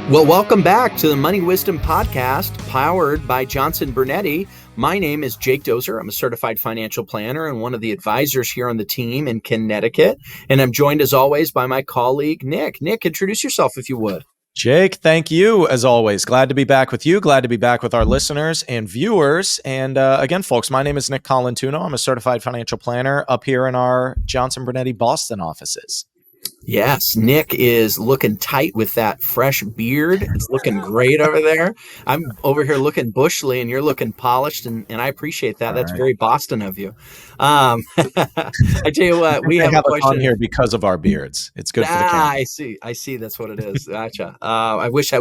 Well, welcome back to the Money Wisdom Podcast, powered by Johnson Bernetti. My name is Jake Dozer. I'm a certified financial planner and one of the advisors here on the team in Connecticut. And I'm joined, as always, by my colleague, Nick. Nick, introduce yourself if you would. Jake, thank you, as always. Glad to be back with you. Glad to be back with our listeners and viewers. And again, folks, my name is Nick Colantuono. I'm a certified financial planner up here in our Johnson Bernetti Boston offices. Yes, Nick is looking tight with that fresh beard. It's looking great over there. I'm over here looking bushly, and you're looking polished, and I appreciate that. That's very Boston of you. I tell you what, we have a question on here because of our beards. It's good for the camera. I see. That's what it is. Gotcha. I wish I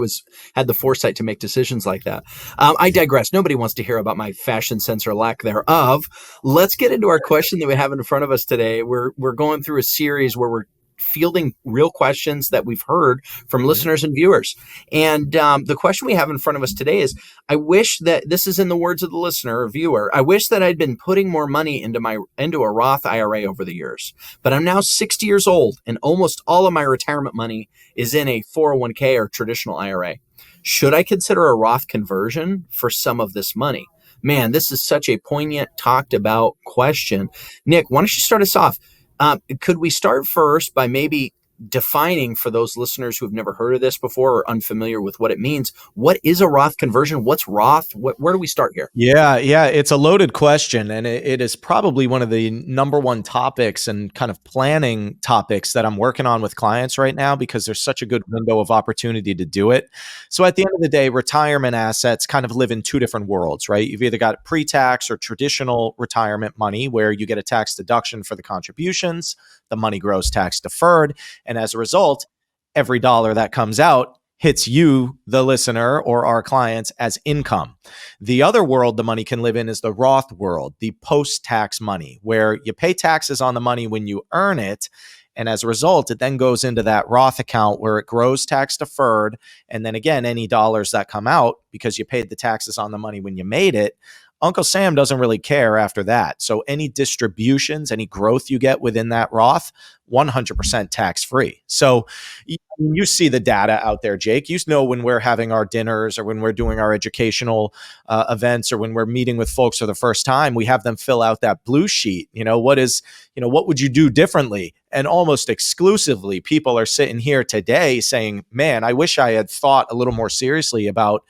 had the foresight to make decisions like that. I digress. Nobody wants to hear about my fashion sense or lack thereof. Let's get into our question that we have in front of us today. We're going through a series where we're fielding real questions that we've heard from listeners and viewers. And the question we have in front of us today is, I wish that, this is in the words of the listener or viewer, I wish that I'd been putting more money into a Roth IRA over the years, but I'm now 60 years old and almost all of my retirement money is in a 401k or traditional IRA. Should I consider a Roth conversion for some of this money? Man, this is such a poignant, talked about question. Nick, why don't you start us off? Could we start first by maybe defining, for those listeners who have never heard of this before or unfamiliar with what it means, what is a Roth conversion? What's Roth? Where do we start here? Yeah, it's a loaded question, and it is probably one of the number one topics and kind of planning topics that I'm working on with clients right now because there's such a good window of opportunity to do it. So at the end of the day, retirement assets kind of live in two different worlds, right? You've either got pre-tax or traditional retirement money where you get a tax deduction for the contributions, the money grows tax deferred, and as a result, every dollar that comes out hits you, the listener, or our clients as income. The other world the money can live in is the Roth world, the post-tax money, where you pay taxes on the money when you earn it. And as a result, it then goes into that Roth account where it grows tax deferred. And then again, any dollars that come out because you paid the taxes on the money when you made it, Uncle Sam doesn't really care after that. So any distributions, any growth you get within that Roth, 100% tax-free. So you see the data out there, Jake. You know when we're having our dinners or when we're doing our educational events or when we're meeting with folks for the first time, we have them fill out that blue sheet. What would you do differently? And almost exclusively, people are sitting here today saying, man, I wish I had thought a little more seriously about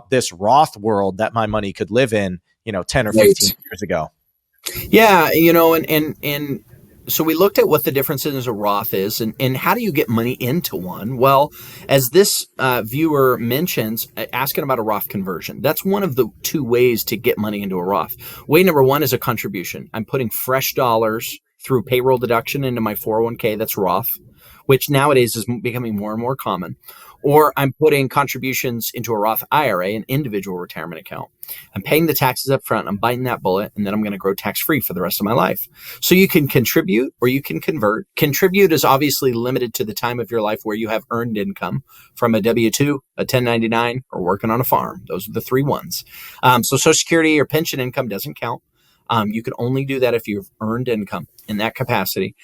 this Roth world that my money could live in, 10 or 15 years ago. Yeah, and so we looked at what the difference in a Roth is and how do you get money into one? Well, as this viewer mentions, asking about a Roth conversion, that's one of the two ways to get money into a Roth. Way number one is a contribution. I'm putting fresh dollars through payroll deduction into my 401k, that's Roth, which nowadays is becoming more and more common. Or I'm putting contributions into a Roth IRA, an individual retirement account. I'm paying the taxes up front. I'm biting that bullet, and then I'm going to grow tax-free for the rest of my life. So you can contribute or you can convert. Contribute is obviously limited to the time of your life where you have earned income from a W-2, a 1099, or working on a farm. Those are the three ones. So Social Security or pension income doesn't count. You can only do that if you've earned income in that capacity.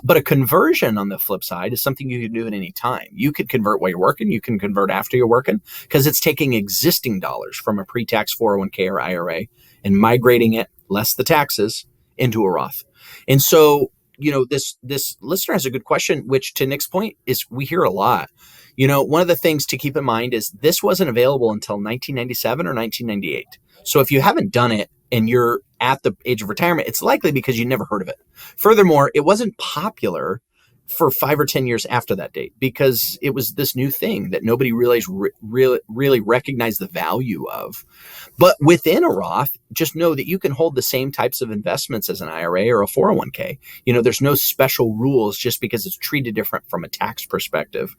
But a conversion on the flip side is something you can do at any time. You could convert while you're working. You can convert after you're working because it's taking existing dollars from a pre-tax 401k or IRA and migrating it, less the taxes, into a Roth. And so, this listener has a good question, which to Nick's point is we hear a lot. One of the things to keep in mind is this wasn't available until 1997 or 1998. So if you haven't done it and you're at the age of retirement, it's likely because you never heard of it. Furthermore, it wasn't popular for 5 or 10 years after that date because it was this new thing that nobody realized really recognized the value of. But within a Roth, just know that you can hold the same types of investments as an IRA or a 401k. There's no special rules just because it's treated different from a tax perspective.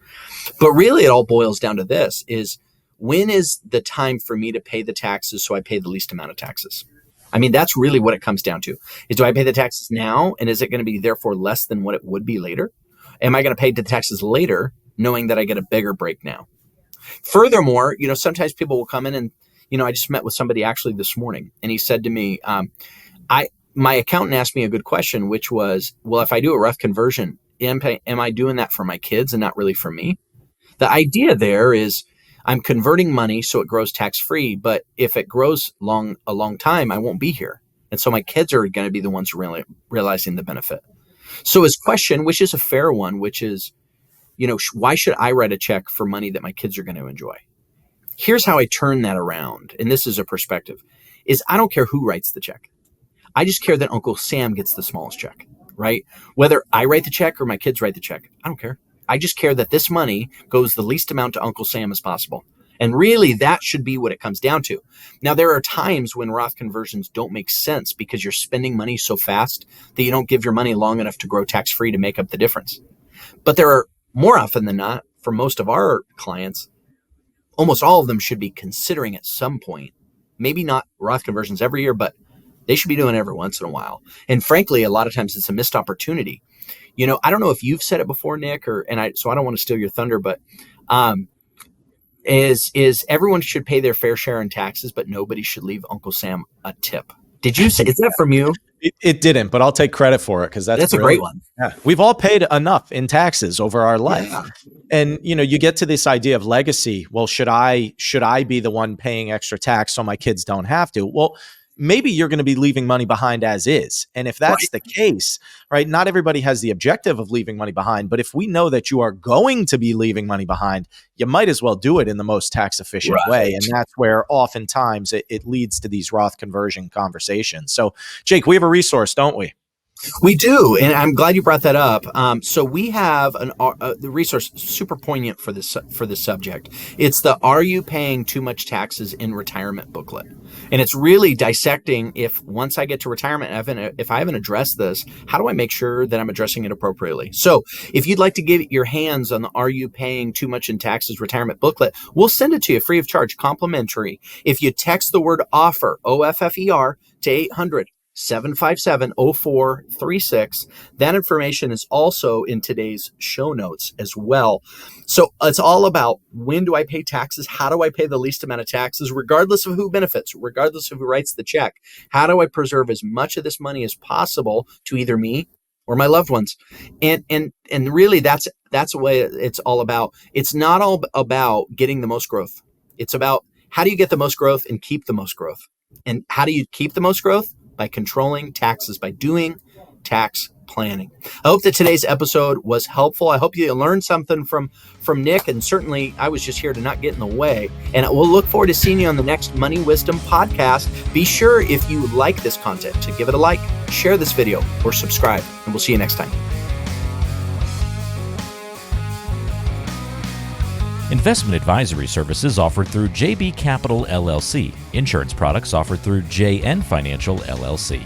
But really, it all boils down to this: is when is the time for me to pay the taxes so I pay the least amount of taxes? I mean, that's really what it comes down to. Is do I pay the taxes now, and is it going to be therefore less than what it would be later? Am I going to pay the taxes later, knowing that I get a bigger break now? Furthermore, sometimes people will come in and, I just met with somebody actually this morning, and he said to me, my accountant asked me a good question, which was, well, if I do a Roth conversion, am I doing that for my kids and not really for me? The idea there is I'm converting money so it grows tax-free, but if it grows a long time, I won't be here. And so my kids are going to be the ones really realizing the benefit. So his question, which is a fair one, which is, why should I write a check for money that my kids are going to enjoy? Here's how I turn that around. And this is a perspective, is I don't care who writes the check. I just care that Uncle Sam gets the smallest check, right? Whether I write the check or my kids write the check, I don't care. I just care that this money goes the least amount to Uncle Sam as possible. And really, that should be what it comes down to. Now, there are times when Roth conversions don't make sense because you're spending money so fast that you don't give your money long enough to grow tax-free to make up the difference. But there are, more often than not, for most of our clients, almost all of them should be considering at some point, maybe not Roth conversions every year, but they should be doing it every once in a while. And frankly, a lot of times it's a missed opportunity. I don't know if you've said it before, Nick, so I don't want to steal your thunder, but is everyone should pay their fair share in taxes, but nobody should leave Uncle Sam a tip. Did you say, is that from you? It didn't, but I'll take credit for it because that's a great one. Yeah. We've all paid enough in taxes over our life. Yeah. And, you get to this idea of legacy. Well, should I be the one paying extra tax so my kids don't have to? Well, maybe you're going to be leaving money behind as is. And if that's the case, right, not everybody has the objective of leaving money behind. But if we know that you are going to be leaving money behind, you might as well do it in the most tax efficient way. And that's where oftentimes it leads to these Roth conversion conversations. So, Jake, we have a resource, don't we? We do, and I'm glad you brought that up. So we have the resource super poignant for this subject. It's the "Are You Paying Too Much Taxes in Retirement" booklet, and it's really dissecting if once I get to retirement, if I haven't addressed this, how do I make sure that I'm addressing it appropriately? So if you'd like to get your hands on the "Are You Paying Too Much in Taxes" retirement booklet, we'll send it to you free of charge, complimentary. If you text the word "offer" OFFER to 800-757-0436. That information is also in today's show notes as well. So it's all about, when do I pay taxes? How do I pay the least amount of taxes, regardless of who benefits, regardless of who writes the check? How do I preserve as much of this money as possible to either me or my loved ones? And really, that's what it's all about. It's not all about getting the most growth. It's about, how do you get the most growth and keep the most growth? And how do you keep the most growth? By controlling taxes, by doing tax planning. I hope that today's episode was helpful. I hope you learned something from Nick, and certainly I was just here to not get in the way. And we'll look forward to seeing you on the next Money Wisdom podcast. Be sure, if you like this content, to give it a like, share this video, or subscribe, and we'll see you next time. Investment advisory services offered through JB Capital LLC. Insurance products offered through JN Financial LLC.